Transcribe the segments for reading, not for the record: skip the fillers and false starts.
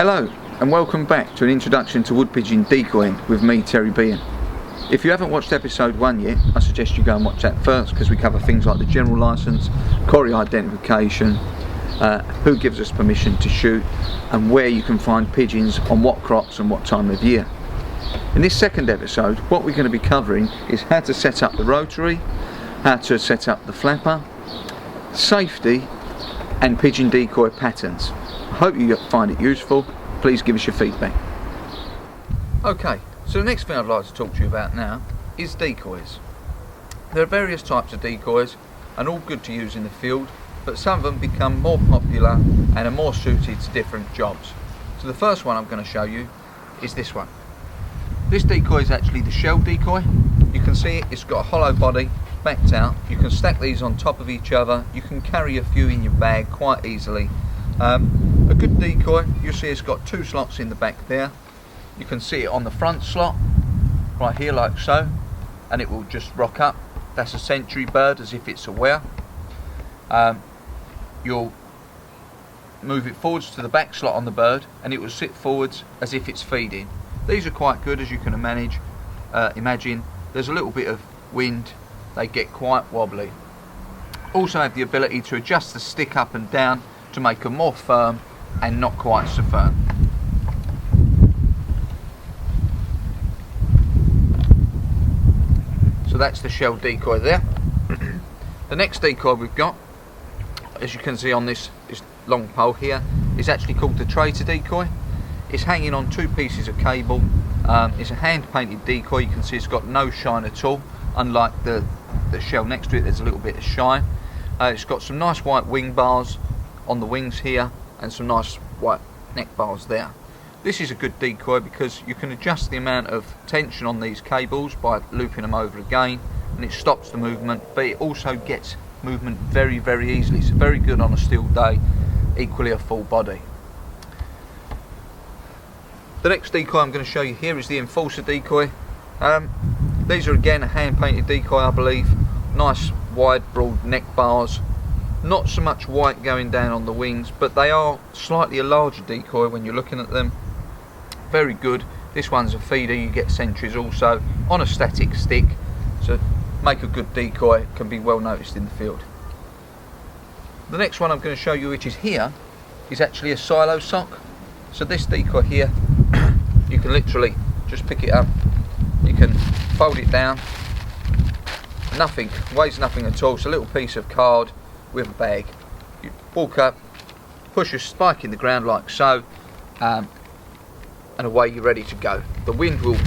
Hello and welcome back to an introduction to wood pigeon decoying with me, Terry Behan. If you haven't watched episode 1 yet, I suggest you go and watch that first, because we cover things like the general licence, quarry identification, who gives us permission to shoot, and where you can find pigeons on what crops and what time of year. In this second episode, what we're going to be covering is how to set up the rotary, how to set up the flapper, safety and pigeon decoy patterns. I hope you find it useful. Please give us your feedback. Okay, so the next thing I'd like to talk to you about now is decoys. There are various types of decoys and all good to use in the field, but some of them become more popular and are more suited to different jobs. So the first one I'm going to show you is this one. This decoy is actually the shell decoy. You can see it's got a hollow body backed out. You can stack these on top of each other. You can carry a few in your bag quite easily. A good decoy, you'll see it's got 2 slots in the back there. You can see it on the front slot right here like so, and it will just rock up. That's a sentry bird, as if it's aware. You'll move it forwards to the back slot on the bird and it will sit forwards as if it's feeding. These are quite good, as you can imagine. There's a little bit of wind, they get quite wobbly. Also have the ability to adjust the stick up and down to make them more firm and not quite so firm. So that's the shell decoy there. The next decoy we've got, as you can see on this long pole here, is actually called the traitor decoy. It's hanging on 2 pieces of cable. It's a hand painted decoy. You can see it's got no shine at all, unlike the shell next to it. There's a little bit of shine. It's got some nice white wing bars on the wings here and some nice white neck bars there. This is a good decoy because you can adjust the amount of tension on these cables by looping them over again, and it stops the movement, but it also gets movement very, very easily. It's very good on a still day, equally a full body. The next decoy I'm going to show you here is the enforcer decoy. These are again a hand painted decoy, I believe. Nice wide broad neck bars, not so much white going down on the wings, but they are slightly a larger decoy when you're looking at them. Very good. This one's a feeder, you get sentries also on a static stick, so make a good decoy, can be well noticed in the field. The next one I'm going to show you, which is here, is actually a silo sock. So this decoy here, you can literally just pick it up, you can fold it down, nothing, weighs nothing at all. It's a little piece of card with a bag. You walk up, push a spike in the ground like so, and away you're ready to go. The wind will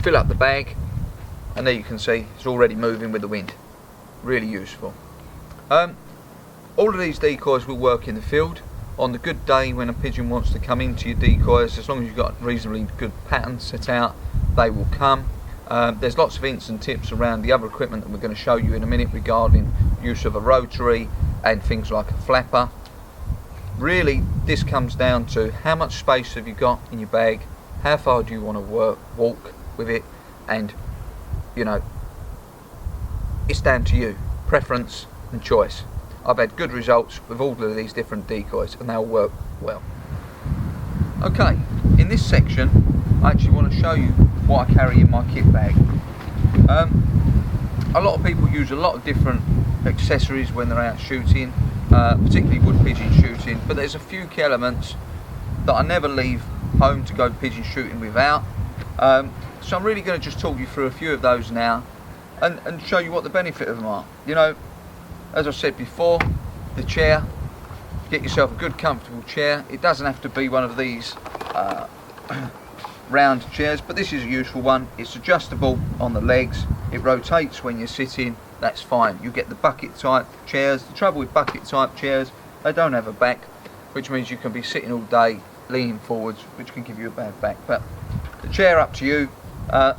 fill up the bag, and there you can see it's already moving with the wind. Really useful. All of these decoys will work in the field. On the good day when a pigeon wants to come into your decoys, as long as you've got reasonably good patterns set out, they will come. There's lots of hints and tips around the other equipment that we're going to show you in a minute regarding use of a rotary and things like a flapper. Really, this comes down to how much space have you got in your bag, how far do you want to walk with it, and you know, it's down to you, preference and choice. I've had good results with all of these different decoys and they'll work well. Okay, in this section I actually want to show you what I carry in my kit bag. A lot of people use a lot of different accessories when they're out shooting, particularly wood pigeon shooting, but there's a few key elements that I never leave home to go pigeon shooting without. So I'm really going to just talk you through a few of those now and show you what the benefit of them are. You know, as I said before, the chair, get yourself a good comfortable chair. It doesn't have to be one of these round chairs, but this is a useful one. It's adjustable on the legs, it rotates when you're sitting, that's fine. You get the bucket type chairs. The trouble with bucket type chairs, they don't have a back, which means you can be sitting all day leaning forwards, which can give you a bad back. But the chair, up to you.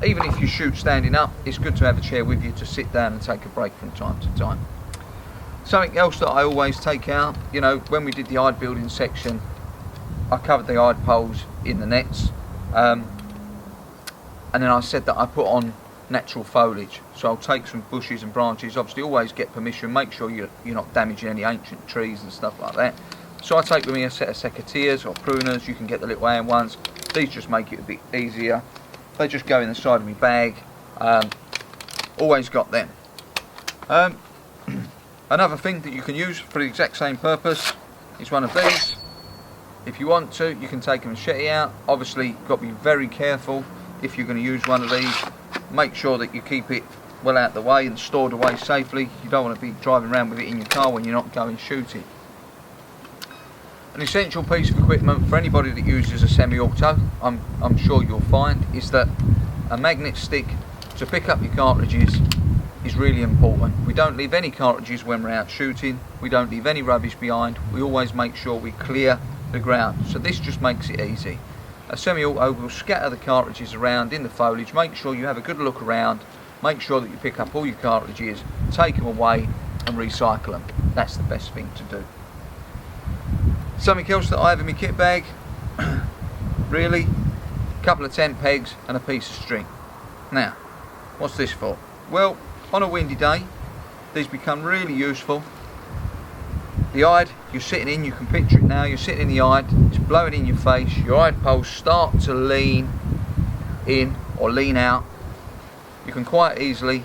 Even if you shoot standing up, it's good to have a chair with you to sit down and take a break from time to time. Something else that I always take out, you know, when we did the hide building section, I covered the hide poles in the nets, and then I said that I put on natural foliage. So I'll take some bushes and branches, obviously always get permission, make sure you're not damaging any ancient trees and stuff like that. So I take with me a set of secateurs or pruners. You can get the little hand ones. These just make it a bit easier. They just go in the side of my bag. Always got them. Another thing that you can use for the exact same purpose is one of these. If you want to, you can take a machete out. Obviously, you've got to be very careful if you're going to use one of these. Make sure that you keep it well out of the way and stored away safely. You don't want to be driving around with it in your car when you're not going shooting. An essential piece of equipment for anybody that uses a semi-auto, I'm sure you'll find, is that a magnet stick to pick up your cartridges is really important. We don't leave any cartridges when we're out shooting. We don't leave any rubbish behind. We always make sure we clear the ground. So this just makes it easy. A semi-auto will scatter the cartridges around in the foliage. Make sure you have a good look around. Make sure that you pick up all your cartridges, take them away and recycle them. That's the best thing to do. Something else that I have in my kit bag, really, a couple of tent pegs and a piece of string. Now, what's this for? Well, on a windy day, these become really useful. The hide you're sitting in, you can picture it now, you're sitting in the hide, it's blowing in your face, your hide poles start to lean in or lean out. You can quite easily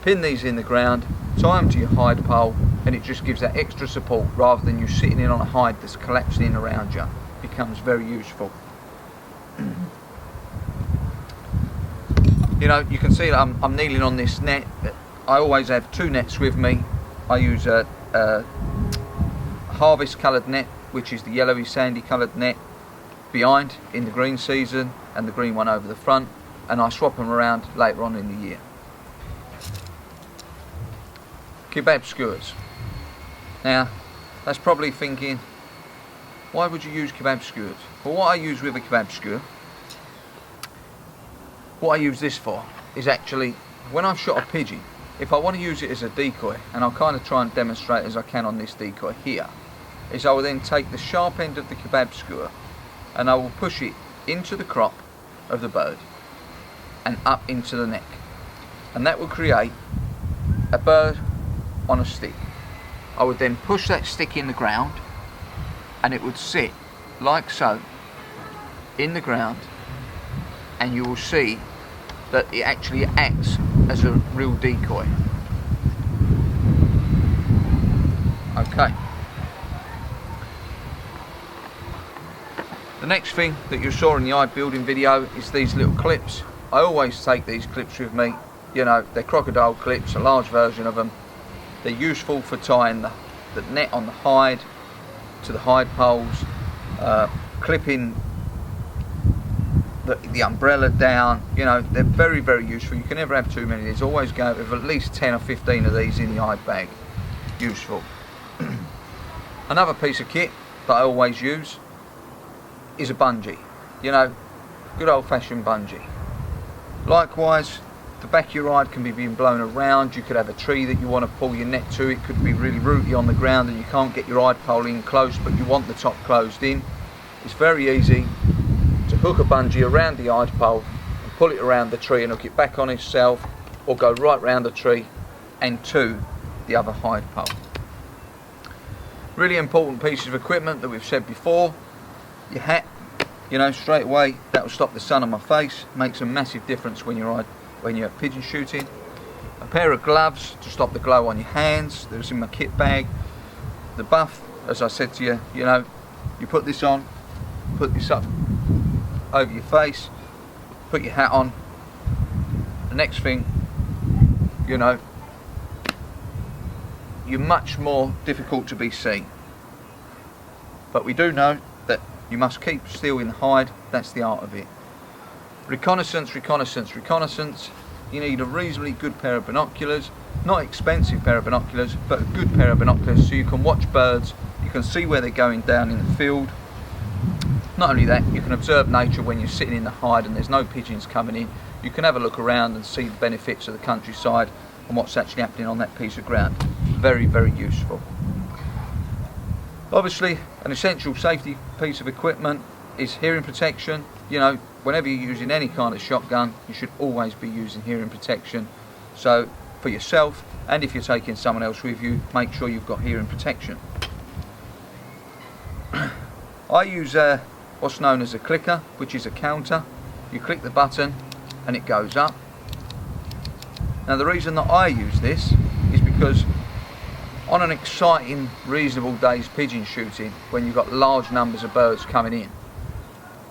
pin these in the ground, tie them to your hide pole, and it just gives that extra support rather than you sitting in on a hide that's collapsing in around you. It becomes very useful. You know, you can see that I'm kneeling on this net. I always have two nets with me. I use a harvest coloured net, which is the yellowy sandy coloured net behind in the green season, and the green one over the front, and I swap them around later on in the year. Kebab skewers. Now, that's probably thinking, why would you use kebab skewers? Well, what I use with a kebab skewer, what I use this for, is actually, when I've shot a pigeon, if I want to use it as a decoy, and I'll kind of try and demonstrate as I can on this decoy here, is I will then take the sharp end of the kebab skewer and I will push it into the crop of the bird and up into the neck, and that will create a bird on a stick. I would then push that stick in the ground and it would sit like so in the ground, and you will see that it actually acts as a real decoy. Okay. The next thing that you saw in the hide building video is these little clips. I always take these clips with me. You know, they're crocodile clips, a large version of them. They're useful for tying the net on the hide to the hide poles, clipping the umbrella down. You know, they're very, very useful. You can never have too many of these. Always go with at least 10 or 15 of these in the hide bag. Useful. Another piece of kit that I always use is a bungee. You know, good old-fashioned bungee. Likewise, the back of your hide can be being blown around. You could have a tree that you want to pull your net to. It could be really rooty on the ground and you can't get your hide pole in close, but you want the top closed in. It's very easy to hook a bungee around the hide pole and pull it around the tree and hook it back on itself, or go right round the tree and to the other hide pole. Really important piece of equipment that we've said before. Your hat, you know, straight away that will stop the sun on my face. Makes a massive difference when you're pigeon shooting. A pair of gloves to stop the glow on your hands. That was in my kit bag. The buff, as I said to you, you know, you put this on, put this up over your face, put your hat on. The next thing, you know, you're much more difficult to be seen. But we do know that you must keep still in the hide. That's the art of it. Reconnaissance, reconnaissance, reconnaissance. You need a reasonably good pair of binoculars. Not expensive pair of binoculars, but a good pair of binoculars so you can watch birds. You can see where they're going down in the field. Not only that, you can observe nature when you're sitting in the hide and there's no pigeons coming in. You can have a look around and see the benefits of the countryside and what's actually happening on that piece of ground. Very, very useful. Obviously, an essential safety piece of equipment is hearing protection. You know, whenever you're using any kind of shotgun, you should always be using hearing protection. So, for yourself, and if you're taking someone else with you, make sure you've got hearing protection. I use what's known as a clicker, which is a counter. You click the button and it goes up. Now the reason that I use this is because on an exciting, reasonable day's pigeon shooting, when you've got large numbers of birds coming in,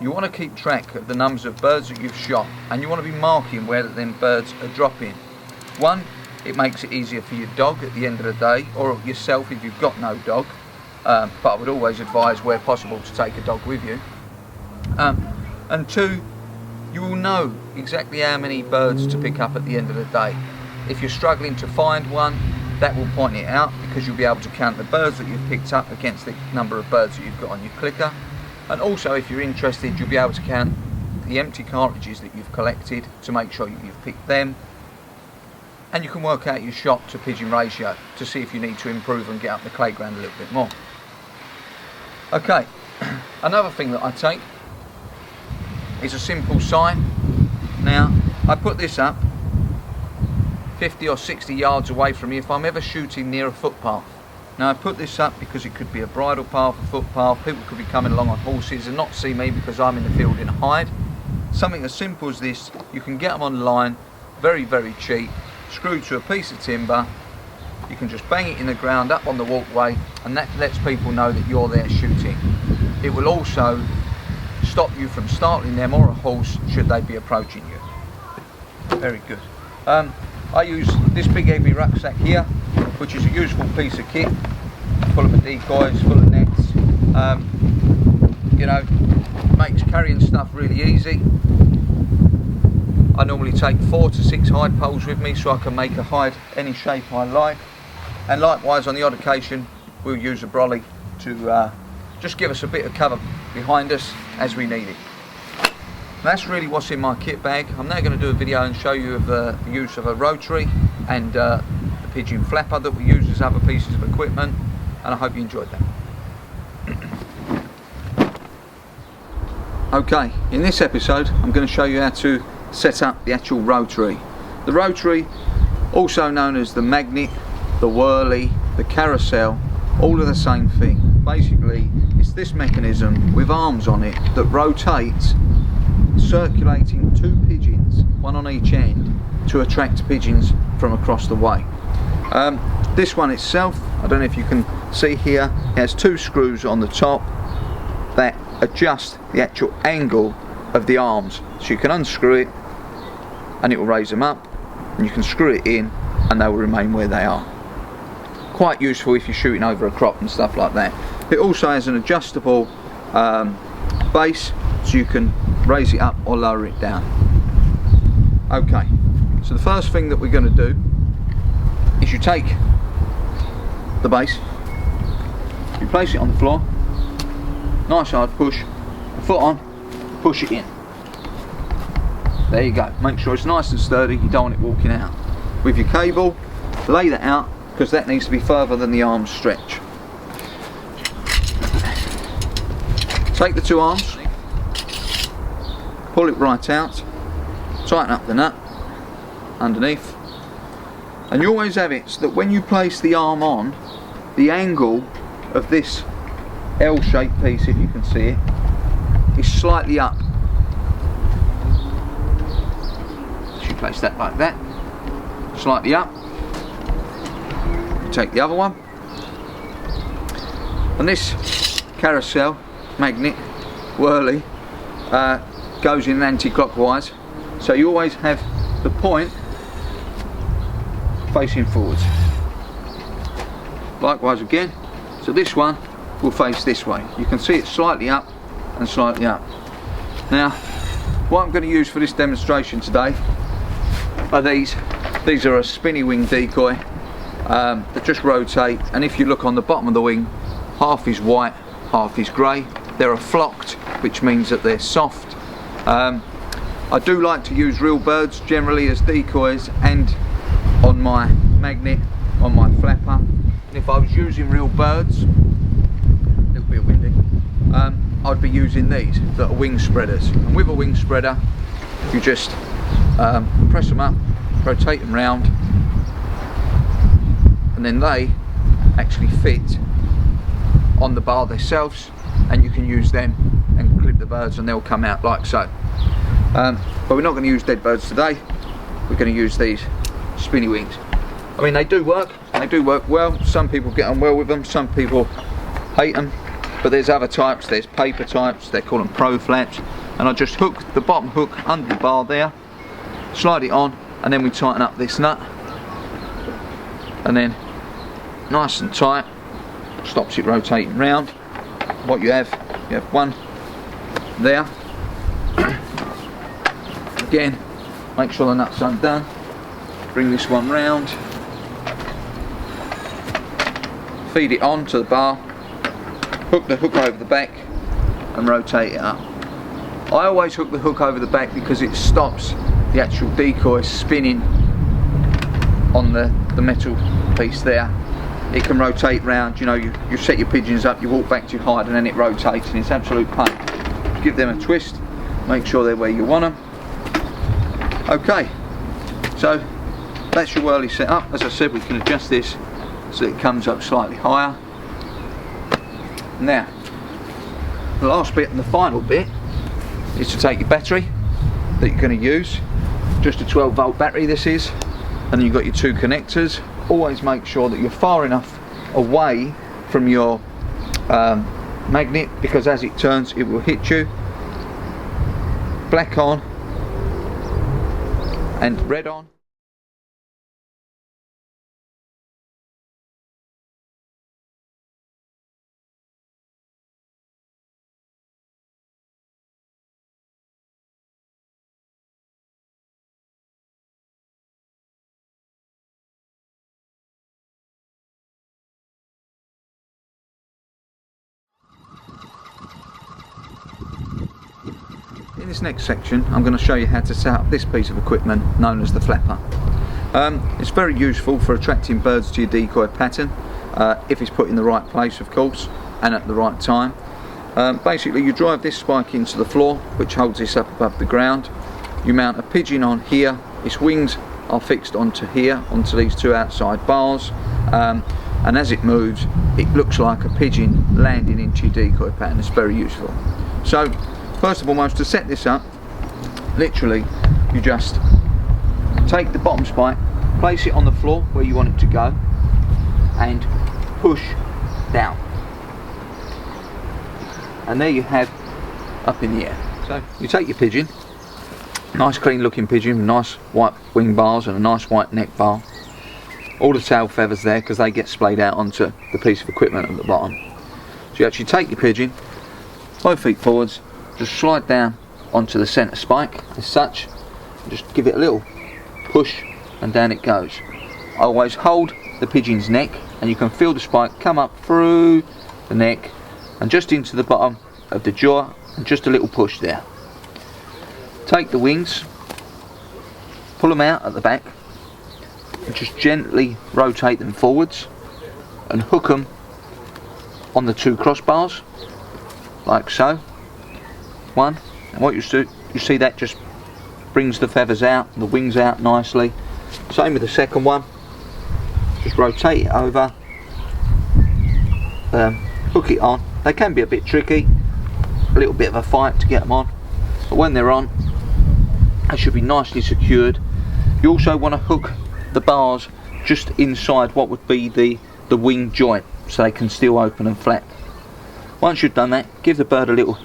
you want to keep track of the numbers of birds that you've shot, and you want to be marking where them birds are dropping. One, it makes it easier for your dog at the end of the day, or yourself if you've got no dog, but I would always advise where possible to take a dog with you. And two, you will know exactly how many birds to pick up at the end of the day. If you're struggling to find one, that will point it out, because you'll be able to count the birds that you've picked up against the number of birds that you've got on your clicker. And also, if you're interested, you'll be able to count the empty cartridges that you've collected to make sure you've picked them. And you can work out your shot to pigeon ratio to see if you need to improve and get up the playground a little bit more. Okay, another thing that I take is a simple sign. Now, I put this up 50 or 60 yards away from me if I'm ever shooting near a footpath. Now I put this up because it could be a bridle path, a footpath, people could be coming along on horses and not see me because I'm in the field in a hide. Something as simple as this, you can get them online, very, very cheap, screwed to a piece of timber. You can just bang it in the ground up on the walkway, and that lets people know that you're there shooting. It will also stop you from startling them or a horse should they be approaching you. Very good. I use this big heavy rucksack here, which is a useful piece of kit, full of decoys, full of nets. You know, makes carrying stuff really easy. I normally take 4 to 6 hide poles with me so I can make a hide any shape I like. And likewise, on the odd occasion, we'll use a brolly to just give us a bit of cover behind us as we need it. That's really what's in my kit bag. I'm now going to do a video and show you of the use of a rotary and the pigeon flapper that we use as other pieces of equipment, and I hope you enjoyed that. Okay, in this episode I'm going to show you how to set up the actual rotary. The rotary, also known as the magnet, the whirly, the carousel, all are the same thing. Basically, it's this mechanism with arms on it that rotates, circulating 2 pigeons, one on each end, to attract pigeons from across the way. This one itself, I don't know if you can see here, it has 2 screws on the top that adjust the actual angle of the arms. So you can unscrew it and it will raise them up, and you can screw it in and they will remain where they are. Quite useful if you're shooting over a crop and stuff like that. It also has an adjustable base, so you can raise it up or lower it down. Okay, so the first thing that we're going to do is you take the base, you place it on the floor, nice hard push, a foot on, push it in. There you go. Make sure it's nice and sturdy, you don't want it walking out. With your cable, lay that out, because that needs to be further than the arms stretch. Take the 2 arms, pull it right out, tighten up the nut underneath, and you always have it so that when you place the arm on, the angle of this L-shaped piece, if you can see it, is slightly up. So you place that like that, slightly up. You take the other one, and this carousel, magnet, whirly, goes in anti-clockwise, so you always have the point facing forwards. Likewise again, so this one will face this way. You can see it slightly up and slightly up. Now, what I'm going to use for this demonstration today are these. These are a spinny wing decoy that just rotate, and if you look on the bottom of the wing, half is white, half is grey. They're flocked, which means that they're soft. I do like to use real birds generally as decoys, and on my magnet, on my flapper. And if I was using real birds, a little bit windy, I'd be using these that are wing spreaders. And with a wing spreader, you just press them up, rotate them round, and then they actually fit on the bar themselves, and you can use them and clip the birds and they'll come out like so. But we're not going to use dead birds today. We're going to use these spinny wings. I mean, they do work well. Some people get on well with them, some people hate them, but there's other types. There's paper types, they call them pro flaps, and I just hook the bottom hook under the bar there, slide it on, and then we tighten up this nut, and then nice and tight, stops it rotating round. What you have one there. Again, make sure the nut's undone, bring this one round, feed it on to the bar, hook the hook over the back and rotate it up. I always hook the hook over the back because it stops the actual decoy spinning on the metal piece there. It can rotate round, you know, you set your pigeons up, you walk back to your hide and then it rotates, and it's absolute pain. Give them a twist, make sure they're where you want them. Okay, so that's your whirly set up. As I said, we can adjust this so it comes up slightly higher. Now, the last bit and the final bit is to take your battery that you're going to use. Just a 12-volt battery this is, and then you've got your two connectors. Always make sure that you're far enough away from your magnet, because as it turns it will hit you. Black on and red on. In this next section I'm going to show you how to set up this piece of equipment known as the flapper. It's very useful for attracting birds to your decoy pattern, if it's put in the right place of course and at the right time. Basically you drive this spike into the floor, which holds this up above the ground. You mount a pigeon on here, its wings are fixed onto here, onto these two outside bars, and as it moves it looks like a pigeon landing into your decoy pattern. It's very useful. So first of all, to set this up, literally you just take the bottom spike, place it on the floor where you want it to go, and push down, and there you have up in the air. So you take your pigeon, nice clean looking pigeon with nice white wing bars and a nice white neck bar, all the tail feathers there because they get splayed out onto the piece of equipment at the bottom. So you actually take your pigeon 5 feet forwards, just slide down onto the centre spike as such, and just give it a little push and down it goes. I always hold the pigeon's neck and you can feel the spike come up through the neck and just into the bottom of the jaw, and just a little push there. Take the wings, pull them out at the back and just gently rotate them forwards and hook them on the two crossbars like so. One, and what you see that just brings the feathers out, the wings out nicely. Same with the second one, just rotate it over, hook it on. They can be a bit tricky, a little bit of a fight to get them on, but when they're on they should be nicely secured. You also want to hook the bars just inside what would be the wing joint so they can still open and flap. Once you've done that, give the bird a little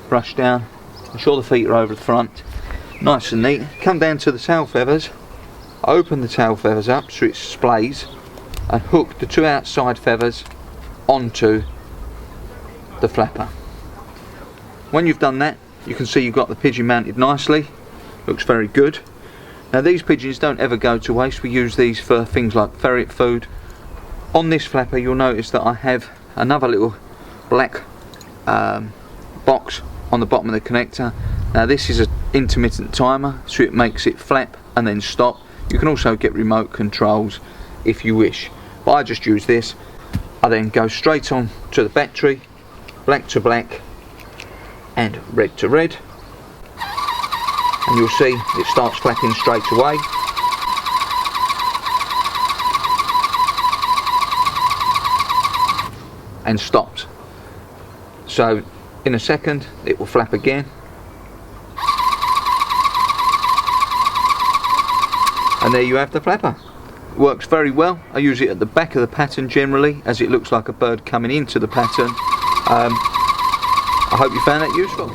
brush down, ensure the feet are over the front, nice and neat. Come down to the tail feathers, open the tail feathers up so it splays, and hook the two outside feathers onto the flapper. When you've done that, you can see you've got the pigeon mounted nicely, looks very good. Now these pigeons don't ever go to waste. We use these for things like ferret food. On this flapper you'll notice that I have another little black box on the bottom of the connector. Now this is an intermittent timer, so it makes it flap and then stop. You can also get remote controls if you wish, but I just use this. I then go straight on to the battery, black to black and red to red, and you'll see it starts flapping straight away. And stops. So in a second it will flap again, and there you have the flapper. It works very well. I use it at the back of the pattern generally, as it looks like a bird coming into the pattern. I hope you found that useful.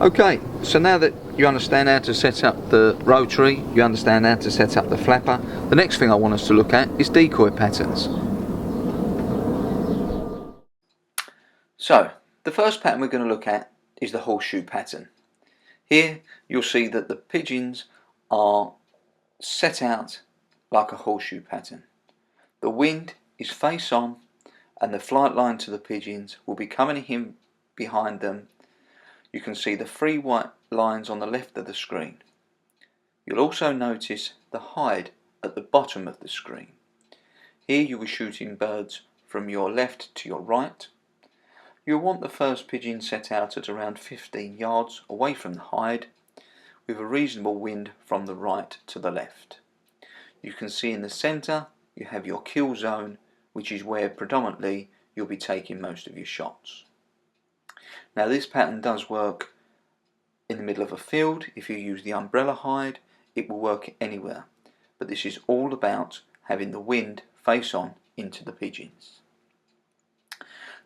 Okay, so now that you understand how to set up the rotary, you understand how to set up the flapper, the next thing I want us to look at is decoy patterns. So, the first pattern we're going to look at is the horseshoe pattern. Here you'll see that the pigeons are set out like a horseshoe pattern. The wind is face on, and the flight line to the pigeons will be coming in behind them. You can see the 3 white lines on the left of the screen. You'll also notice the hide at the bottom of the screen. Here you were shooting birds from your left to your right. You'll want the first pigeon set out at around 15 yards away from the hide, with a reasonable wind from the right to the left. You can see in the centre you have your kill zone, which is where predominantly you'll be taking most of your shots. Now this pattern does work in the middle of a field. If you use the umbrella hide, it will work anywhere, but this is all about having the wind face on into the pigeons.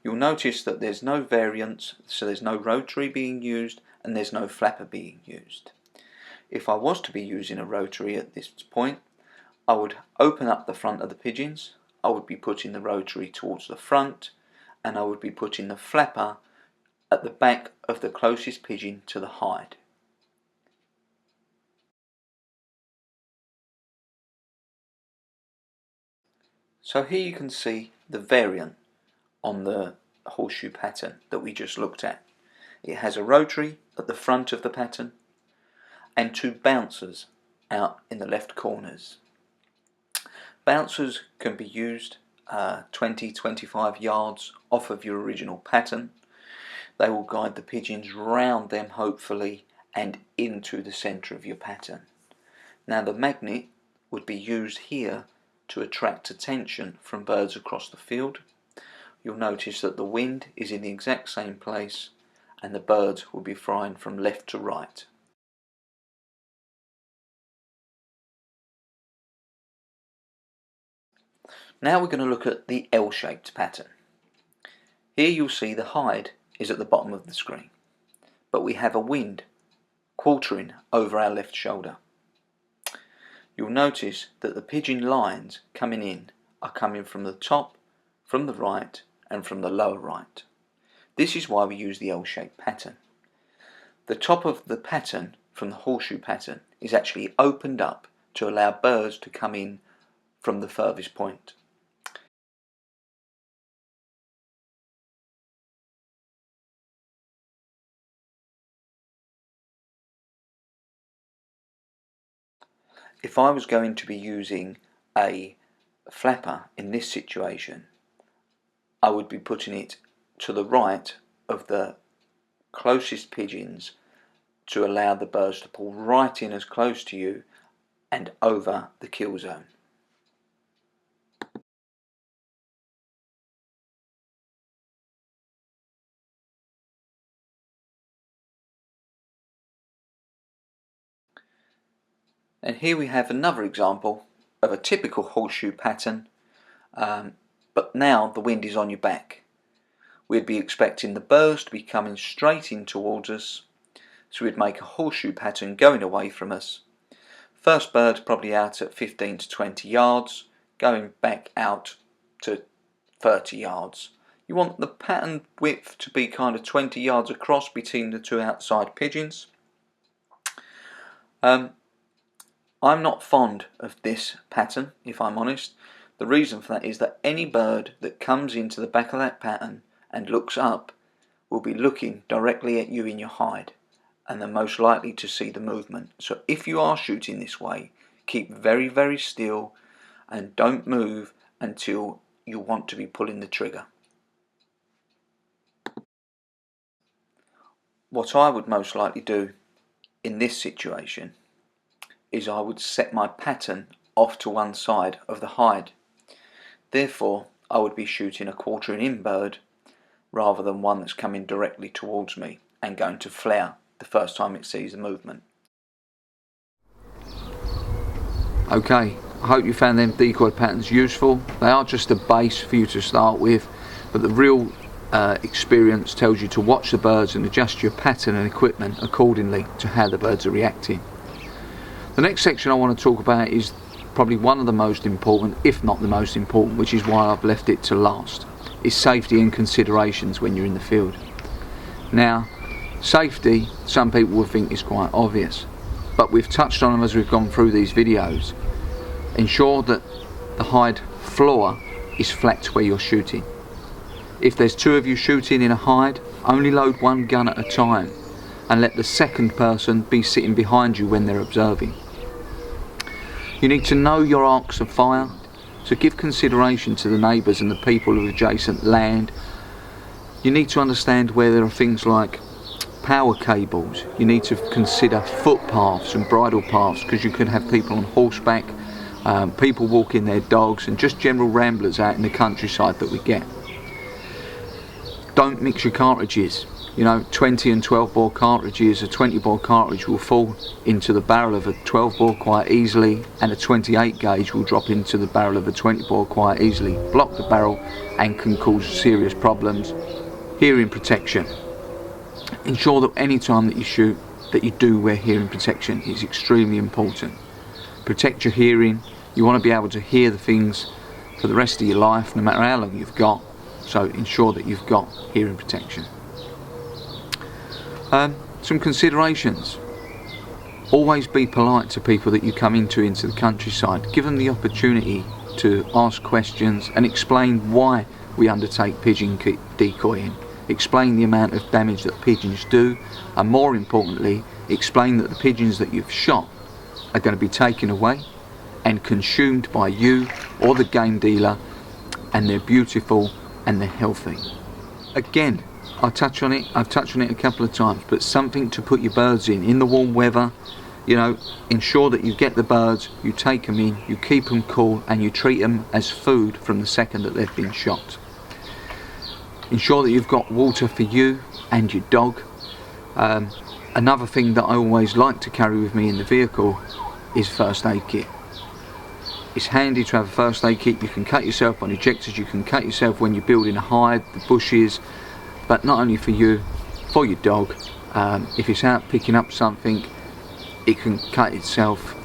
You'll notice that there's no variance, so there's no rotary being used and there's no flapper being used. If I was to be using a rotary at this point, I would open up the front of the pigeons, I would be putting the rotary towards the front, and I would be putting the flapper at the back of the closest pigeon to the hide. So here you can see the variant on the horseshoe pattern that we just looked at. It has a rotary at the front of the pattern and 2 bouncers out in the left corners. Bouncers can be used 20-25 yards off of your original pattern. They will guide the pigeons round them hopefully and into the centre of your pattern. Now the magnet would be used here to attract attention from birds across the field. You'll notice that the wind is in the exact same place and the birds will be flying from left to right. Now we're going to look at the L-shaped pattern. Here you'll see the hide is at the bottom of the screen, but we have a wind quartering over our left shoulder. You'll notice that the pigeon lines coming in are coming from the top, from the right and from the lower right. This is why we use the L-shaped pattern. The top of the pattern from the horseshoe pattern is actually opened up to allow birds to come in from the furthest point. If I was going to be using a flapper in this situation, I would be putting it to the right of the closest pigeons to allow the birds to pull right in as close to you and over the kill zone. And here we have another example of a typical horseshoe pattern, but now the wind is on your back. We'd be expecting the birds to be coming straight in towards us, so we'd make a horseshoe pattern going away from us. First bird probably out at 15 to 20 yards, going back out to 30 yards. You want the pattern width to be kind of 20 yards across between the 2 outside pigeons. I'm not fond of this pattern, if I'm honest. The reason for that is that any bird that comes into the back of that pattern and looks up will be looking directly at you in your hide, and they're most likely to see the movement. So if you are shooting this way, keep very, very still and don't move until you want to be pulling the trigger. What I would most likely do in this situation is I would set my pattern off to one side of the hide. Therefore, I would be shooting a quartering in bird rather than one that's coming directly towards me and going to flare the first time it sees the movement. Okay, I hope you found them decoy patterns useful. They are just a base for you to start with, but the real experience tells you to watch the birds and adjust your pattern and equipment accordingly to how the birds are reacting. The next section I want to talk about is probably one of the most important, if not the most important, which is why I've left it to last, is safety and considerations when you're in the field. Now, safety, some people will think is quite obvious, but we've touched on them as we've gone through these videos. Ensure that the hide floor is flat where you're shooting. If there's two of you shooting in a hide, only load one gun at a time and let the second person be sitting behind you when they're observing. You need to know your arcs of fire, so give consideration to the neighbours and the people of adjacent land. You need to understand where there are things like power cables. You need to consider footpaths and bridle paths, because you could have people on horseback, people walking their dogs, and just general ramblers out in the countryside that we get. Don't mix your cartridges. You know, 20 and 12 bore cartridges, a 20 bore cartridge will fall into the barrel of a 12 bore quite easily, and a 28 gauge will drop into the barrel of a 20 bore quite easily, block the barrel and can cause serious problems. Hearing protection. Ensure that any time that you shoot that you do wear hearing protection. It's extremely important. Protect your hearing. You want to be able to hear the things for the rest of your life, no matter how long you've got, so ensure that you've got hearing protection. Some considerations. Always be polite to people that you come into the countryside. Give them the opportunity to ask questions and explain why we undertake pigeon decoying. Explain the amount of damage that pigeons do, and more importantly, explain that the pigeons that you've shot are going to be taken away and consumed by you or the game dealer, and they're beautiful and they're healthy. Again, I've touched on it a couple of times, but something to put your birds in the warm weather. You know, ensure that you get the birds, you take them in, you keep them cool, and you treat them as food from the second that they've been shot. Ensure that you've got water for you and your dog. Another thing that I always like to carry with me in the vehicle is first aid kit. It's handy to have a first aid kit. You can cut yourself on ejectors, you can cut yourself when you're building a hide, the bushes, but not only for you, for your dog. If it's out picking up something, it can cut itself.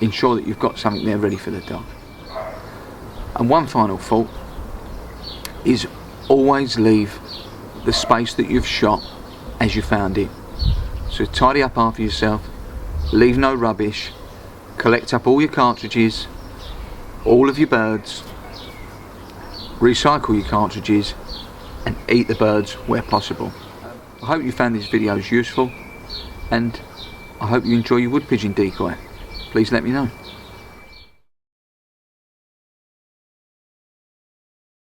Ensure that you've got something there ready for the dog. And one final thought is always leave the space that you've shot as you found it. So tidy up after yourself, leave no rubbish, collect up all your cartridges, all of your birds, recycle your cartridges, and eat the birds where possible. I hope you found these videos useful, and I hope you enjoy your wood pigeon decoy. Please let me know.